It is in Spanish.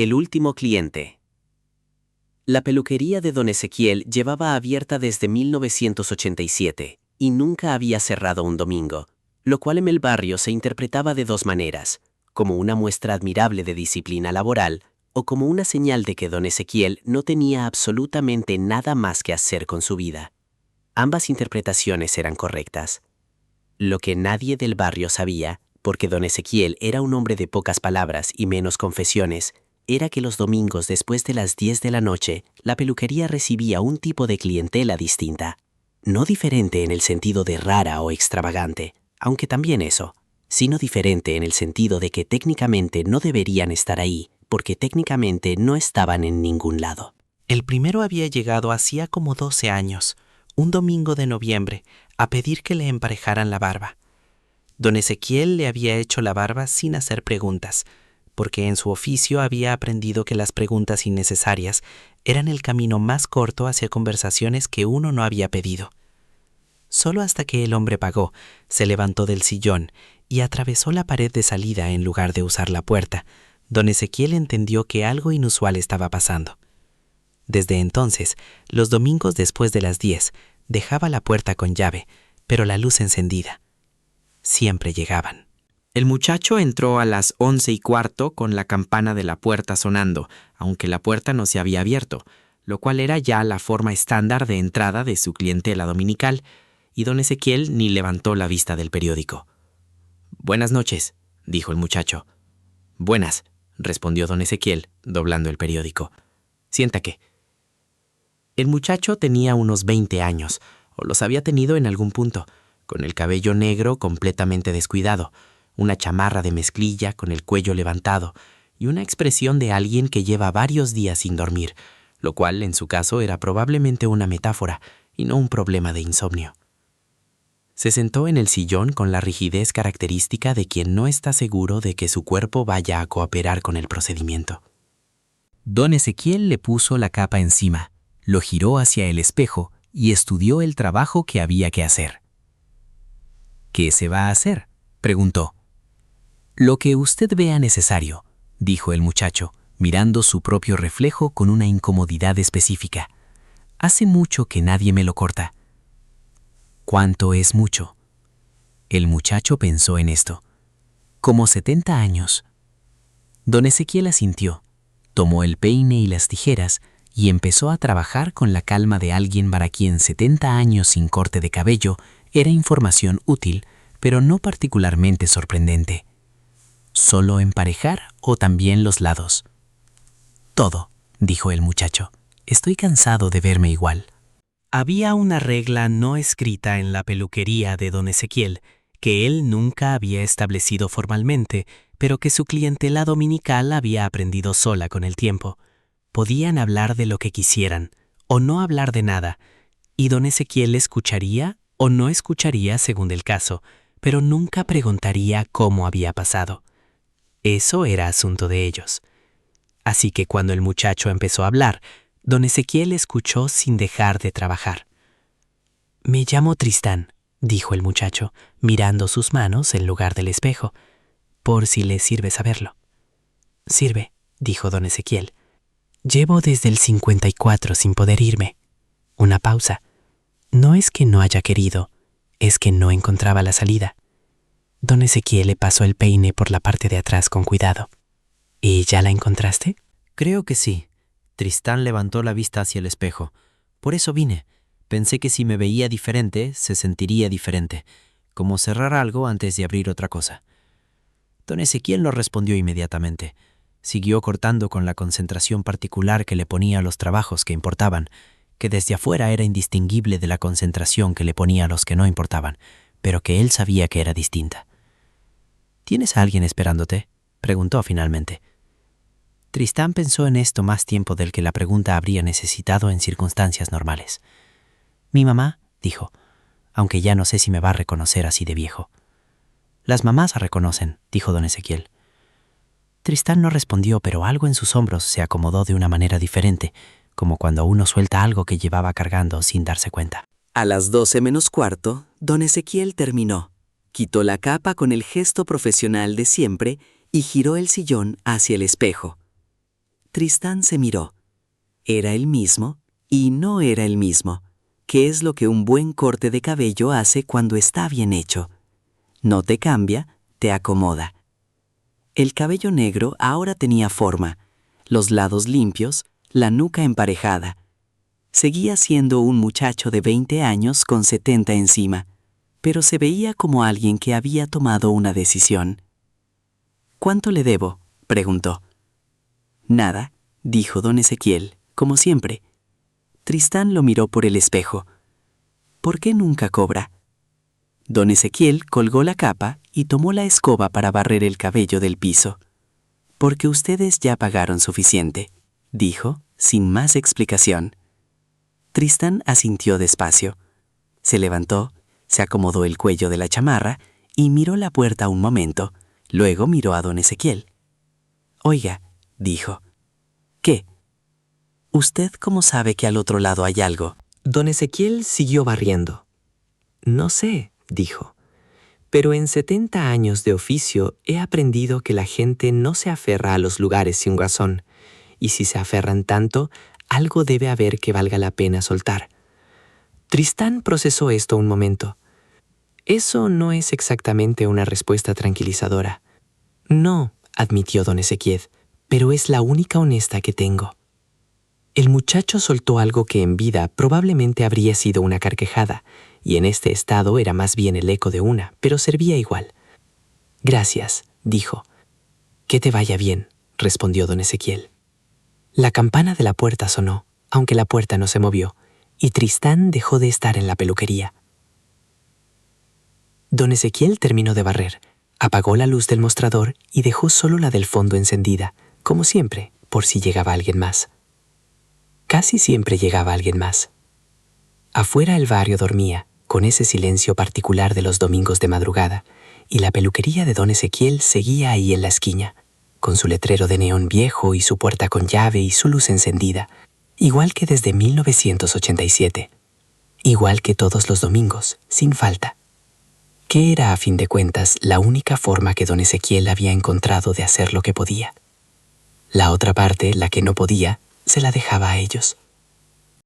El último cliente. La peluquería de don Ezequiel llevaba abierta desde 1987 y nunca había cerrado un domingo, lo cual en el barrio se interpretaba de dos maneras, como una muestra admirable de disciplina laboral o como una señal de que don Ezequiel no tenía absolutamente nada más que hacer con su vida. Ambas interpretaciones eran correctas. Lo que nadie del barrio sabía, porque don Ezequiel era un hombre de pocas palabras y menos confesiones, era que los domingos después de las 10 de la noche, la peluquería recibía un tipo de clientela distinta. No diferente en el sentido de rara o extravagante, aunque también eso, sino diferente en el sentido de que técnicamente no deberían estar ahí, porque técnicamente no estaban en ningún lado. El primero había llegado hacía como 12 años, un domingo de noviembre, a pedir que le emparejaran la barba. Don Ezequiel le había hecho la barba sin hacer preguntas, porque en su oficio había aprendido que las preguntas innecesarias eran el camino más corto hacia conversaciones que uno no había pedido. Solo hasta que el hombre pagó, se levantó del sillón y atravesó la pared de salida en lugar de usar la puerta, don Ezequiel entendió que algo inusual estaba pasando. Desde entonces, los domingos después de las 10, dejaba la puerta con llave, pero la luz encendida. Siempre llegaban. El muchacho entró a las 11:15 con la campana de la puerta sonando, aunque la puerta no se había abierto, lo cual era ya la forma estándar de entrada de su clientela dominical, y don Ezequiel ni levantó la vista del periódico. «Buenas noches», dijo el muchacho. «Buenas», respondió don Ezequiel, doblando el periódico. «Siéntate». El muchacho tenía unos 20 años, o los había tenido en algún punto, con el cabello negro completamente descuidado, una chamarra de mezclilla con el cuello levantado y una expresión de alguien que lleva varios días sin dormir, lo cual en su caso era probablemente una metáfora y no un problema de insomnio. Se sentó en el sillón con la rigidez característica de quien no está seguro de que su cuerpo vaya a cooperar con el procedimiento. Don Ezequiel le puso la capa encima, lo giró hacia el espejo y estudió el trabajo que había que hacer. «¿Qué se va a hacer?», preguntó. «Lo que usted vea necesario», dijo el muchacho, mirando su propio reflejo con una incomodidad específica. «Hace mucho que nadie me lo corta». «¿Cuánto es mucho?». El muchacho pensó en esto. «Como 70 años». Don Ezequiel asintió, tomó el peine y las tijeras y empezó a trabajar con la calma de alguien para quien 70 años sin corte de cabello era información útil, pero no particularmente sorprendente. ¿Solo emparejar o también los lados? «Todo», dijo el muchacho. «Estoy cansado de verme igual». Había una regla no escrita en la peluquería de don Ezequiel, que él nunca había establecido formalmente, pero que su clientela dominical había aprendido sola con el tiempo. Podían hablar de lo que quisieran, o no hablar de nada, y don Ezequiel escucharía o no escucharía según el caso, pero nunca preguntaría cómo había pasado. Eso era asunto de ellos. Así que cuando el muchacho empezó a hablar, don Ezequiel escuchó sin dejar de trabajar. «Me llamo Tristán», dijo el muchacho, mirando sus manos en lugar del espejo, «por si le sirve saberlo». «Sirve», dijo don Ezequiel. «Llevo desde el 54 sin poder irme». Una pausa. No es que no haya querido, es que no encontraba la salida. Don Ezequiel le pasó el peine por la parte de atrás con cuidado. «¿Y ya la encontraste?». «Creo que sí». Tristán levantó la vista hacia el espejo. «Por eso vine. Pensé que si me veía diferente, se sentiría diferente, como cerrar algo antes de abrir otra cosa». Don Ezequiel no respondió inmediatamente. Siguió cortando con la concentración particular que le ponía a los trabajos que importaban, que desde afuera era indistinguible de la concentración que le ponía a los que no importaban, pero que él sabía que era distinta. «¿Tienes a alguien esperándote?», preguntó finalmente. Tristán pensó en esto más tiempo del que la pregunta habría necesitado en circunstancias normales. «Mi mamá», dijo, «aunque ya no sé si me va a reconocer así de viejo». «Las mamás se reconocen», dijo don Ezequiel. Tristán no respondió, pero algo en sus hombros se acomodó de una manera diferente, como cuando uno suelta algo que llevaba cargando sin darse cuenta. A las 12 menos cuarto, don Ezequiel terminó. Quitó la capa con el gesto profesional de siempre y giró el sillón hacia el espejo. Tristán se miró. Era el mismo y no era el mismo, que es lo que un buen corte de cabello hace cuando está bien hecho. No te cambia, te acomoda. El cabello negro ahora tenía forma, los lados limpios, la nuca emparejada. Seguía siendo un muchacho de 20 años con 70 encima, pero se veía como alguien que había tomado una decisión. «¿Cuánto le debo?», preguntó. «Nada», dijo don Ezequiel, como siempre. Tristán lo miró por el espejo. «¿Por qué nunca cobra?». Don Ezequiel colgó la capa y tomó la escoba para barrer el cabello del piso. «Porque ustedes ya pagaron suficiente», dijo, sin más explicación. Tristán asintió despacio. Se levantó, se acomodó el cuello de la chamarra y miró la puerta un momento. Luego miró a don Ezequiel. «Oiga», dijo. «¿Qué? ¿Usted cómo sabe que al otro lado hay algo?». Don Ezequiel siguió barriendo. «No sé», dijo, «pero en 70 años de oficio he aprendido que la gente no se aferra a los lugares sin razón, y si se aferran tanto, algo debe haber que valga la pena soltar». Tristán procesó esto un momento. «Eso no es exactamente una respuesta tranquilizadora». «No», admitió don Ezequiel, «pero es la única honesta que tengo». El muchacho soltó algo que en vida probablemente habría sido una carcajada, y en este estado era más bien el eco de una, pero servía igual. «Gracias», dijo. «Que te vaya bien», respondió don Ezequiel. La campana de la puerta sonó, aunque la puerta no se movió, y Tristán dejó de estar en la peluquería. Don Ezequiel terminó de barrer, apagó la luz del mostrador y dejó solo la del fondo encendida, como siempre, por si llegaba alguien más. Casi siempre llegaba alguien más. Afuera el barrio dormía, con ese silencio particular de los domingos de madrugada, y la peluquería de don Ezequiel seguía ahí en la esquina, con su letrero de neón viejo y su puerta con llave y su luz encendida, igual que desde 1987, igual que todos los domingos, sin falta. Que era, a fin de cuentas, la única forma que don Ezequiel había encontrado de hacer lo que podía. La otra parte, la que no podía, se la dejaba a ellos.